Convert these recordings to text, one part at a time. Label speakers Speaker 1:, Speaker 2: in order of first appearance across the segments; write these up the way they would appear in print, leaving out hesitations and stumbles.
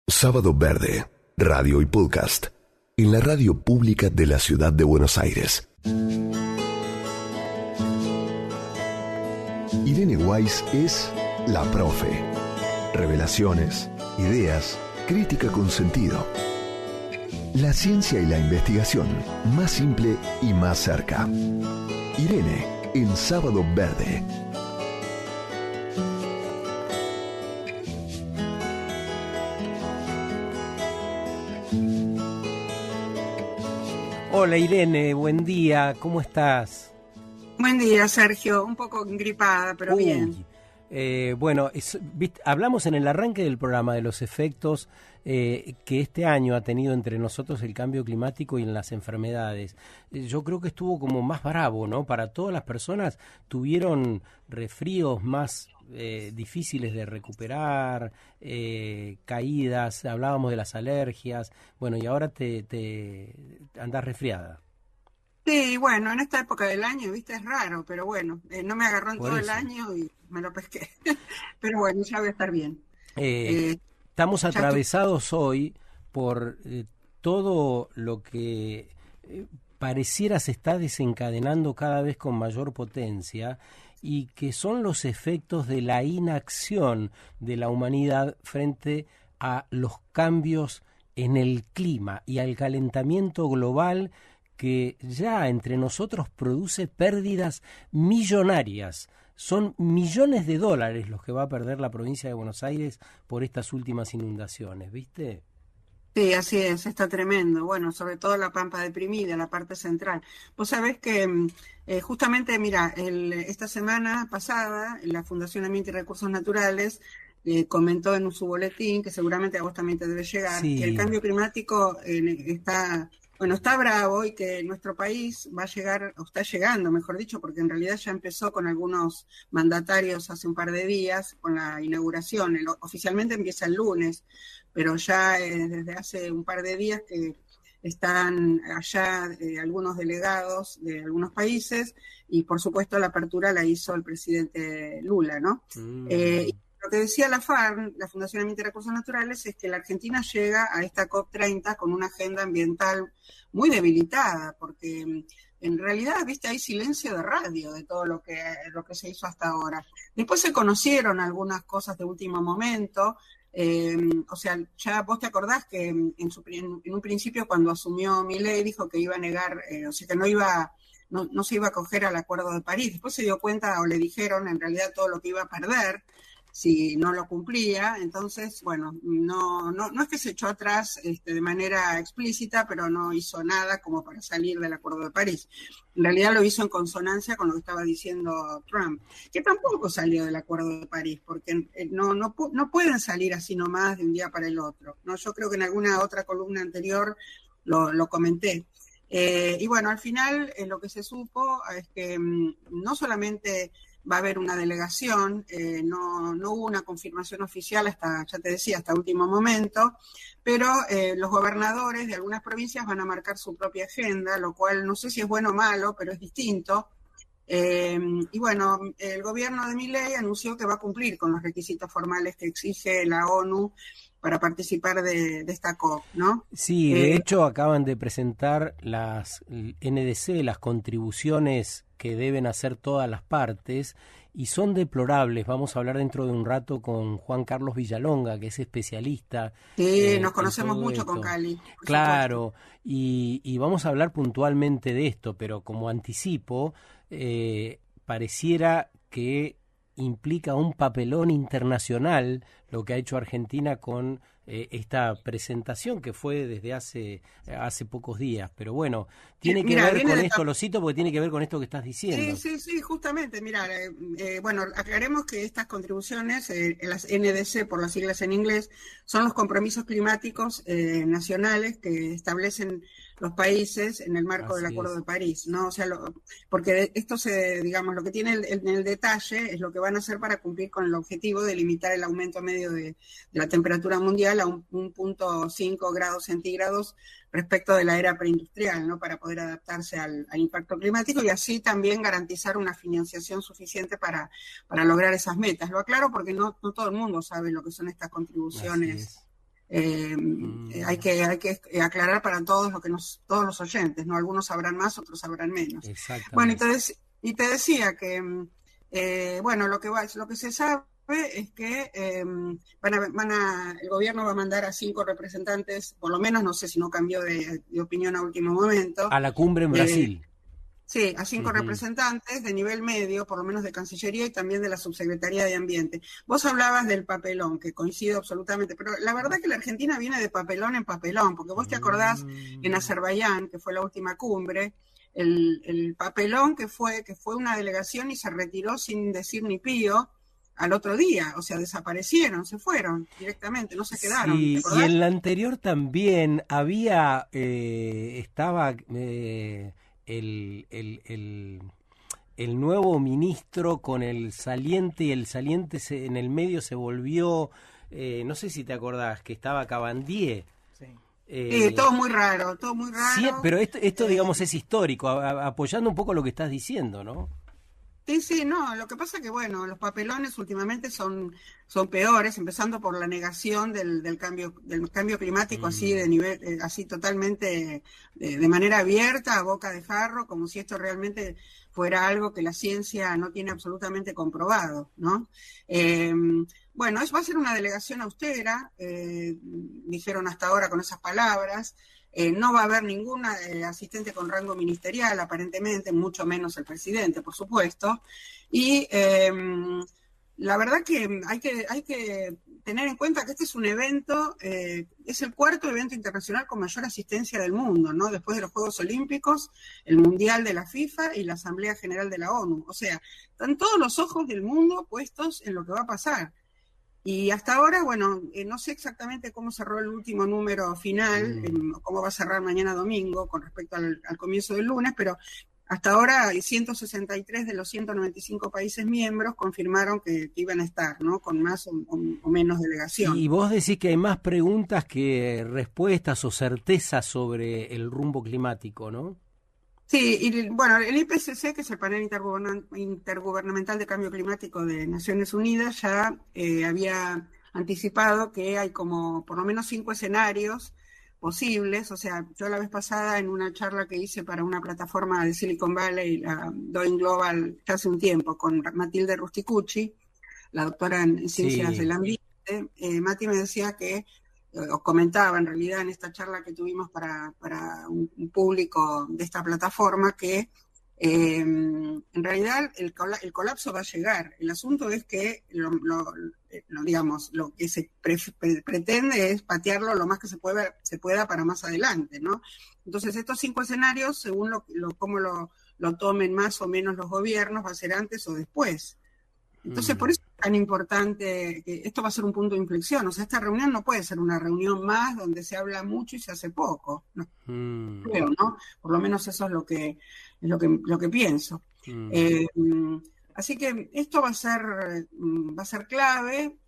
Speaker 1: Sábado Verde, radio y podcast, en la radio pública de la ciudad de Buenos Aires. Irene Weiss es la profe. Revelaciones, ideas, crítica con sentido. La ciencia y la investigación, más simple y más cerca. Irene, en Sábado Verde.
Speaker 2: Hola Irene, buen día, ¿cómo estás?
Speaker 3: Buen día, Sergio, un poco gripada, pero bien.
Speaker 2: Bueno, hablamos en el arranque del programa de los efectos que este año ha tenido entre nosotros el cambio climático y en las enfermedades. Yo creo que estuvo como más bravo, ¿no? Para todas las personas tuvieron resfríos más difíciles de recuperar, caídas, hablábamos de las alergias, bueno, y ahora te andás resfriada.
Speaker 3: Sí, bueno, en esta época del año, viste, es raro, pero bueno, no me agarró en
Speaker 2: Por
Speaker 3: todo
Speaker 2: eso.
Speaker 3: el año y me lo pesqué. Pero bueno, ya voy a estar bien.
Speaker 2: Estamos
Speaker 3: Ya tú.
Speaker 2: atravesados hoy por todo lo que pareciera se está desencadenando cada vez con mayor potencia y que son los efectos de la inacción de la humanidad frente a los cambios en el clima y al calentamiento global que ya entre nosotros produce pérdidas millonarias. Son millones de dólares los que va a perder la provincia de Buenos Aires por estas últimas inundaciones, ¿viste?
Speaker 3: Sí, así es, está tremendo. Bueno, sobre todo la Pampa deprimida, la parte central. Vos sabés que justamente, mira, esta semana pasada, la Fundación Ambiente y Recursos Naturales comentó en su boletín, que seguramente a vos también te debe llegar,
Speaker 2: Sí.
Speaker 3: que el cambio climático está bravo y que nuestro país va a llegar, o está llegando, mejor dicho, porque en realidad ya empezó con algunos mandatarios hace un par de días con la inauguración. Oficialmente empieza el lunes, pero ya desde hace un par de días que están allá algunos delegados de algunos países y por supuesto la apertura la hizo el presidente Lula, ¿no? Lo que decía la FARN, la Fundación Ambiente y Recursos Naturales, es que la Argentina llega a esta COP30 con una agenda ambiental muy debilitada, porque en realidad, viste, hay silencio de radio de todo lo que se hizo hasta ahora. Después se conocieron algunas cosas de último momento, o sea, ya vos te acordás que en un principio cuando asumió Milei dijo que iba a negar, o sea, que no se iba a acoger al Acuerdo de París. Después se dio cuenta o le dijeron en realidad todo lo que iba a perder si no lo cumplía. Entonces, bueno, no es que se echó atrás de manera explícita, pero no hizo nada como para salir del Acuerdo de París. En realidad lo hizo en consonancia con lo que estaba diciendo Trump, que tampoco salió del Acuerdo de París, porque no pueden salir así nomás de un día para el otro, ¿no? Yo creo que en alguna otra columna anterior lo comenté. Y bueno, al final lo que se supo es que no solamente va a haber una delegación, no hubo una confirmación oficial hasta, ya te decía, hasta último momento, pero los gobernadores de algunas provincias van a marcar su propia agenda, lo cual no sé si es bueno o malo, pero es distinto. Y bueno, el gobierno de Milei anunció que va a cumplir con los requisitos formales que exige la ONU para participar de esta COP, ¿no?
Speaker 2: Sí, de hecho acaban de presentar las NDC, las contribuciones que deben hacer todas las partes, y son deplorables. Vamos a hablar dentro de un rato con Juan Carlos Villalonga, que es especialista.
Speaker 3: Sí, nos conocemos mucho
Speaker 2: esto.
Speaker 3: Con Cali.
Speaker 2: Claro, y vamos a hablar puntualmente de esto, pero como anticipo, pareciera que implica un papelón internacional lo que ha hecho Argentina con esta presentación que fue desde hace pocos días. Pero bueno, tiene que ver con esto, lo cito porque tiene que ver con esto que estás diciendo.
Speaker 3: Sí, justamente. Mira, bueno, aclaremos que estas contribuciones, las NDC por las siglas en inglés, son los compromisos climáticos nacionales que establecen los países en el marco del Acuerdo de París, ¿no? O sea, porque esto digamos, lo que tiene en el detalle es lo que van a hacer para cumplir con el objetivo de limitar el aumento medio de la temperatura mundial a 1.5 grados centígrados respecto de la era preindustrial, ¿no? Para poder adaptarse al impacto climático y así también garantizar una financiación suficiente para lograr esas metas. Lo aclaro porque no todo el mundo sabe lo que son estas contribuciones Hay que aclarar para todos todos los oyentes, ¿no? Algunos sabrán más, otros sabrán menos. Bueno, y te decía que bueno, lo que se sabe es que el gobierno va a mandar a 5 representantes, por lo menos, no sé si no cambió de opinión a último momento.
Speaker 2: A la cumbre en Brasil.
Speaker 3: Sí, a 5 representantes de nivel medio, por lo menos de Cancillería y también de la Subsecretaría de Ambiente. Vos hablabas del papelón, que coincido absolutamente, pero la verdad que la Argentina viene de papelón en papelón, porque vos te acordás en Azerbaiyán, que fue la última cumbre, el papelón que fue una delegación y se retiró sin decir ni pío al otro día, o sea, desaparecieron, se fueron directamente, no se quedaron.
Speaker 2: Sí, y en la anterior también había, estaba el nuevo ministro con el saliente, y el saliente en el medio se volvió, no sé si te acordás, que estaba Cabandier.
Speaker 3: Sí, todo muy raro.
Speaker 2: Sí, pero esto digamos, es histórico, apoyando un poco lo que estás diciendo, ¿no?
Speaker 3: Sí, no, lo que pasa que, bueno, los papelones últimamente son peores, empezando por la negación del cambio climático, así de nivel, así totalmente, de manera abierta, a boca de jarro, como si esto realmente fuera algo que la ciencia no tiene absolutamente comprobado, ¿no? Bueno, va a ser una delegación austera, dijeron hasta ahora con esas palabras. No va a haber ningún asistente con rango ministerial, aparentemente, mucho menos el presidente, por supuesto. Y la verdad que hay que tener en cuenta que este es un evento, es el 4º evento internacional con mayor asistencia del mundo, ¿no? Después de los Juegos Olímpicos, el Mundial de la FIFA y la Asamblea General de la ONU. O sea, están todos los ojos del mundo puestos en lo que va a pasar. Y hasta ahora, bueno, no sé exactamente cómo cerró el último número final, cómo va a cerrar mañana domingo con respecto al comienzo del lunes, pero hasta ahora 163 de los 195 países miembros confirmaron que iban a estar, ¿no? Con más o menos delegación.
Speaker 2: Y vos decís que hay más preguntas que respuestas o certezas sobre el rumbo climático, ¿no?
Speaker 3: Sí, y bueno, el IPCC, que es el Panel Intergubernamental de Cambio Climático de Naciones Unidas, ya había anticipado que hay como por lo menos 5 escenarios posibles. O sea, yo la vez pasada en una charla que hice para una plataforma de Silicon Valley, la Doing Global, ya hace un tiempo, con Matilde Rusticucci, la doctora en Ciencias del Ambiente, Mati me decía que os comentaba en realidad en esta charla que tuvimos para un público de esta plataforma que en realidad el colapso va a llegar. El asunto es que digamos, lo que se pretende es patearlo lo más que se pueda para más adelante, ¿no? Entonces estos 5 escenarios, según cómo lo tomen más o menos los gobiernos, va a ser antes o después. Entonces, por eso es tan importante que esto va a ser un punto de inflexión. O sea, esta reunión no puede ser una reunión más donde se habla mucho y se hace poco. No, creo, ¿no? Por lo menos eso es lo que pienso. Así que esto va a ser clave.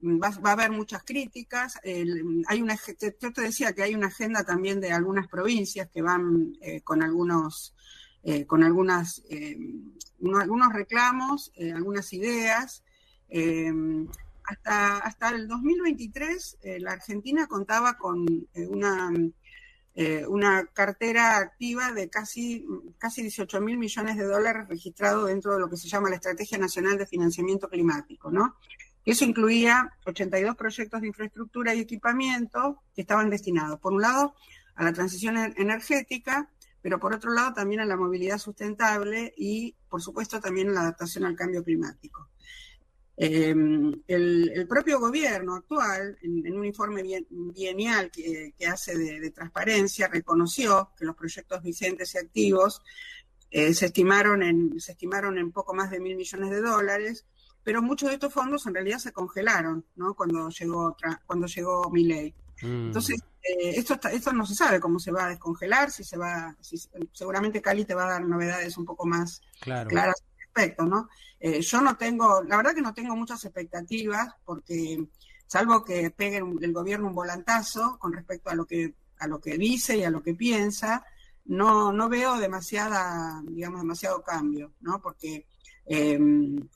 Speaker 3: Va a haber muchas críticas. Yo te decía que hay una agenda también de algunas provincias que van con algunos reclamos, algunas ideas. Hasta el 2023 la Argentina contaba con una cartera activa de casi 18 mil millones de dólares registrado dentro de lo que se llama la Estrategia Nacional de Financiamiento Climático, ¿no? Eso incluía 82 proyectos de infraestructura y equipamiento que estaban destinados, por un lado, a la transición energética, pero por otro lado también a la movilidad sustentable y, por supuesto, también a la adaptación al cambio climático. El propio gobierno actual, en un informe bienial que hace de transparencia, reconoció que los proyectos vigentes y activos se estimaron en poco más de $1.000 millones de dólares, pero muchos de estos fondos en realidad se congelaron, ¿no? Cuando llegó Milei. Entonces, esto no se sabe cómo se va a descongelar, seguramente Cali te va a dar novedades un poco más claras al respecto, ¿no? La verdad que no tengo muchas expectativas, porque salvo que pegue el gobierno un volantazo con respecto a lo que dice y a lo que piensa, no veo demasiado cambio, ¿no? Porque están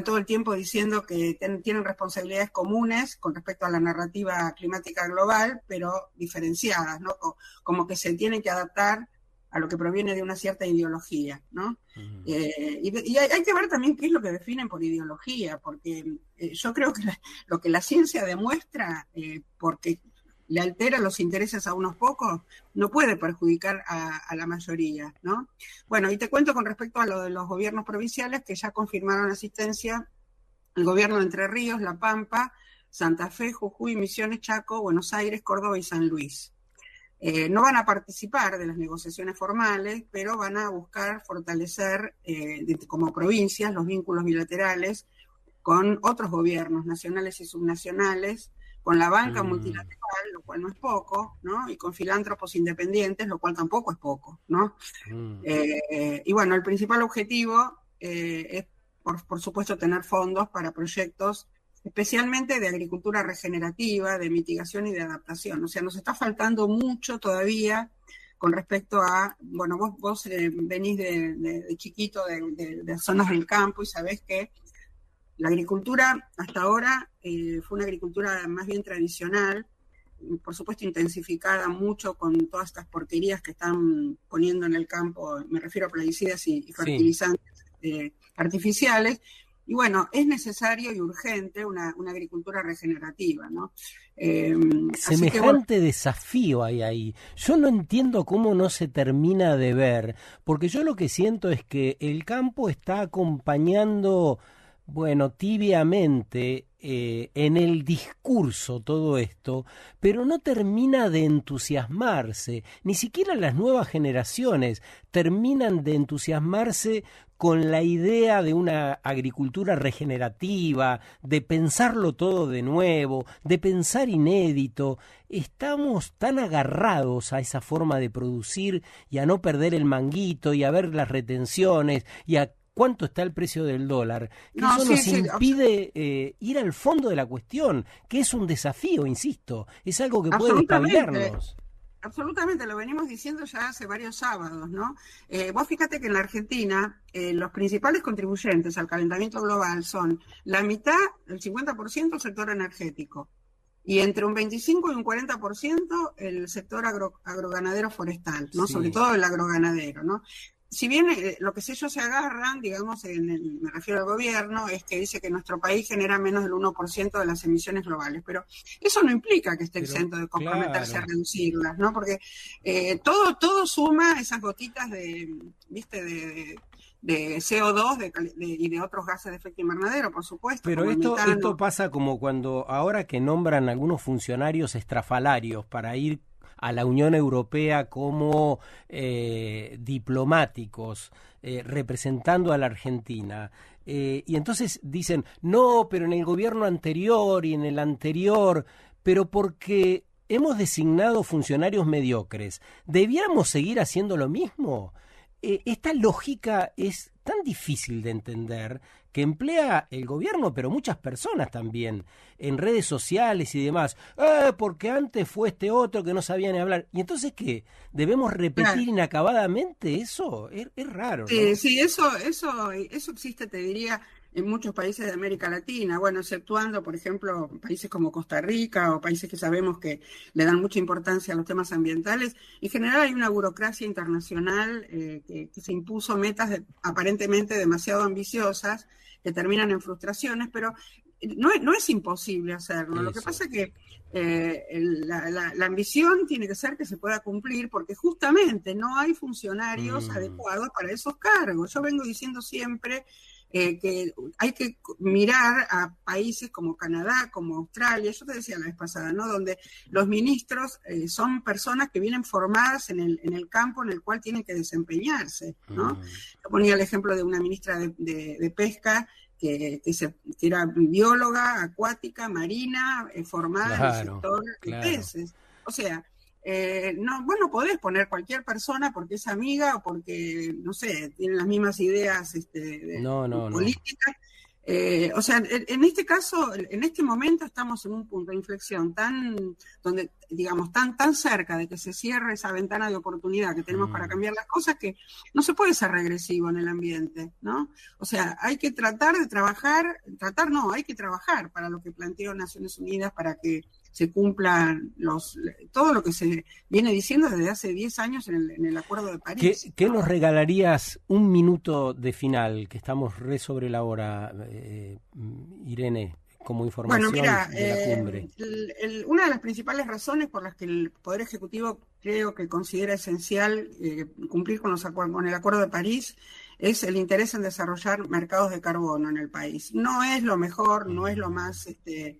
Speaker 3: todo el tiempo diciendo que tienen responsabilidades comunes con respecto a la narrativa climática global, pero diferenciadas, ¿no? Como que se tienen que adaptar a lo que proviene de una cierta ideología, ¿no? Y hay que ver también qué es lo que definen por ideología, porque yo creo que lo que la ciencia demuestra, porque le altera los intereses a unos pocos, no puede perjudicar a la mayoría, ¿no? Bueno, y te cuento con respecto a lo de los gobiernos provinciales que ya confirmaron asistencia, el gobierno de Entre Ríos, La Pampa, Santa Fe, Jujuy, Misiones, Chaco, Buenos Aires, Córdoba y San Luis. No van a participar de las negociaciones formales, pero van a buscar fortalecer como provincias los vínculos bilaterales con otros gobiernos nacionales y subnacionales, con la banca multilateral, lo cual no es poco, ¿no? Y con filántropos independientes, lo cual tampoco es poco, ¿no? Y bueno, el principal objetivo es, por supuesto, tener fondos para proyectos especialmente de agricultura regenerativa, de mitigación y de adaptación. O sea, nos está faltando mucho todavía con respecto a, bueno, vos venís de chiquito de zonas del campo y sabés que la agricultura hasta ahora fue una agricultura más bien tradicional, por supuesto intensificada mucho con todas estas porquerías que están poniendo en el campo, me refiero a plaguicidas y fertilizantes artificiales. Y bueno, es necesario y urgente una agricultura regenerativa, ¿no?
Speaker 2: Semejante desafío hay ahí. Yo no entiendo cómo no se termina de ver, porque yo lo que siento es que el campo está acompañando, bueno, tibiamente en el discurso todo esto, pero no termina de entusiasmarse. Ni siquiera las nuevas generaciones terminan de entusiasmarse con la idea de una agricultura regenerativa, de pensarlo todo de nuevo, de pensar inédito. Estamos tan agarrados a esa forma de producir y a no perder el manguito y a ver las retenciones y a cuánto está el precio del dólar, que eso nos impide ir al fondo de la cuestión, que es un desafío, insisto, es algo que puede despabilarnos.
Speaker 3: Absolutamente, lo venimos diciendo ya hace varios sábados, ¿no? Vos fíjate que en la Argentina los principales contribuyentes al calentamiento global son la mitad, el 50% el sector energético, y entre un 25 y un 40% el sector agroganadero forestal, ¿no? Sí. Sobre todo el agroganadero, ¿no? Si bien lo que ellos se agarran, digamos, me refiero al gobierno, es que dice que nuestro país genera menos del 1% de las emisiones globales, pero eso no implica que esté exento de comprometerse a reducirlas, ¿no? Porque todo suma esas gotitas de CO2 y de otros gases de efecto invernadero, por supuesto.
Speaker 2: Pero esto pasa como cuando ahora que nombran algunos funcionarios estrafalarios para ir a la Unión Europea como diplomáticos representando a la Argentina. Y entonces dicen, no, pero en el gobierno anterior y en el anterior, pero porque hemos designado funcionarios mediocres, ¿debiéramos seguir haciendo lo mismo? Esta lógica es tan difícil de entender que emplea el gobierno, pero muchas personas también, en redes sociales y demás. Porque antes fue este otro que no sabía ni hablar. ¿Y entonces qué? ¿Debemos repetir inacabadamente eso? Es raro, ¿no?
Speaker 3: Sí, eso existe, te diría, en muchos países de América Latina, bueno, exceptuando, por ejemplo, países como Costa Rica o países que sabemos que le dan mucha importancia a los temas ambientales. En general hay una burocracia internacional que se impuso metas aparentemente demasiado ambiciosas que terminan en frustraciones, pero no es imposible hacerlo. Eso. Lo que pasa es que la ambición tiene que ser que se pueda cumplir porque justamente no hay funcionarios adecuados para esos cargos. Yo vengo diciendo siempre que hay que mirar a países como Canadá, como Australia, yo te decía la vez pasada, ¿no? Donde los ministros son personas que vienen formadas en el campo en el cual tienen que desempeñarse, ¿no? Yo ponía el ejemplo de una ministra de Pesca que era bióloga, acuática, marina, formada en el sector de peces. O sea, vos no podés poner cualquier persona porque es amiga o porque, no sé, tienen las mismas ideas políticas O sea, en este caso, en este momento estamos en un punto de inflexión donde, digamos, tan cerca de que se cierre esa ventana de oportunidad que tenemos para cambiar las cosas, que no se puede ser regresivo en el ambiente, ¿no? O sea, hay que tratar de hay que trabajar para lo que planteó Naciones Unidas, para que se cumplan todo lo que se viene diciendo desde hace 10 años en el Acuerdo de París.
Speaker 2: ¿Qué nos regalarías un minuto de final, que estamos sobre la hora, Irene, como información de la cumbre?
Speaker 3: Una de las principales razones por las que el Poder Ejecutivo creo que considera esencial cumplir con el Acuerdo de París es el interés en desarrollar mercados de carbono en el país. No es lo mejor, no es lo más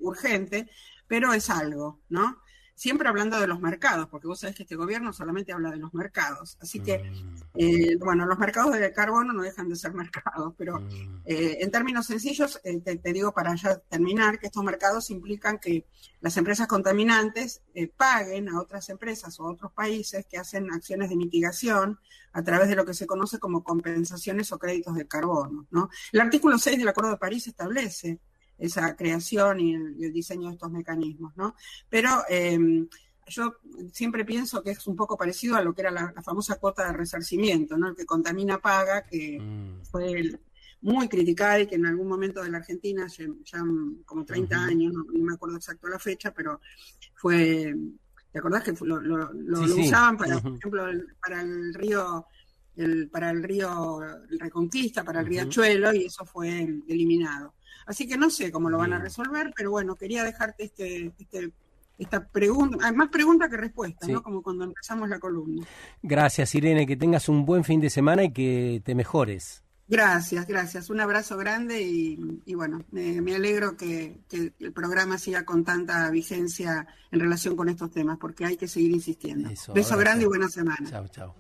Speaker 3: urgente, pero es algo, ¿no? Siempre hablando de los mercados, porque vos sabés que este gobierno solamente habla de los mercados. Así que, los mercados de carbono no dejan de ser mercados, pero en términos sencillos, te digo para ya terminar, que estos mercados implican que las empresas contaminantes paguen a otras empresas o a otros países que hacen acciones de mitigación a través de lo que se conoce como compensaciones o créditos de carbono, ¿no? El artículo 6 del Acuerdo de París establece esa creación y el diseño de estos mecanismos, ¿no? Pero yo siempre pienso que es un poco parecido a lo que era la famosa cuota de resarcimiento, ¿no? El que contamina paga, que fue muy criticada y que en algún momento de la Argentina, ya como 30 años, no me acuerdo exacto la fecha, pero fue, ¿te acordás que lo usaban para, por ejemplo, para el río Reconquista, para el riachuelo, y eso fue eliminado? Así que no sé cómo lo van a resolver, pero bueno, quería dejarte esta pregunta, más pregunta que respuesta, ¿no? Como cuando empezamos la columna.
Speaker 2: Gracias, Irene, que tengas un buen fin de semana y que te mejores.
Speaker 3: Gracias. Un abrazo grande y bueno, me alegro que el programa siga con tanta vigencia en relación con estos temas, porque hay que seguir insistiendo. Beso grande y buena semana.
Speaker 2: Chao.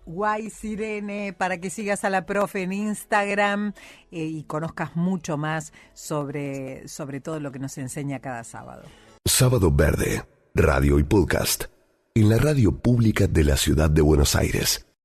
Speaker 4: @guaysirene para que sigas a la profe en Instagram y conozcas mucho más sobre todo lo que nos enseña cada sábado.
Speaker 1: Sábado Verde, radio y podcast, en la radio pública de la ciudad de Buenos Aires.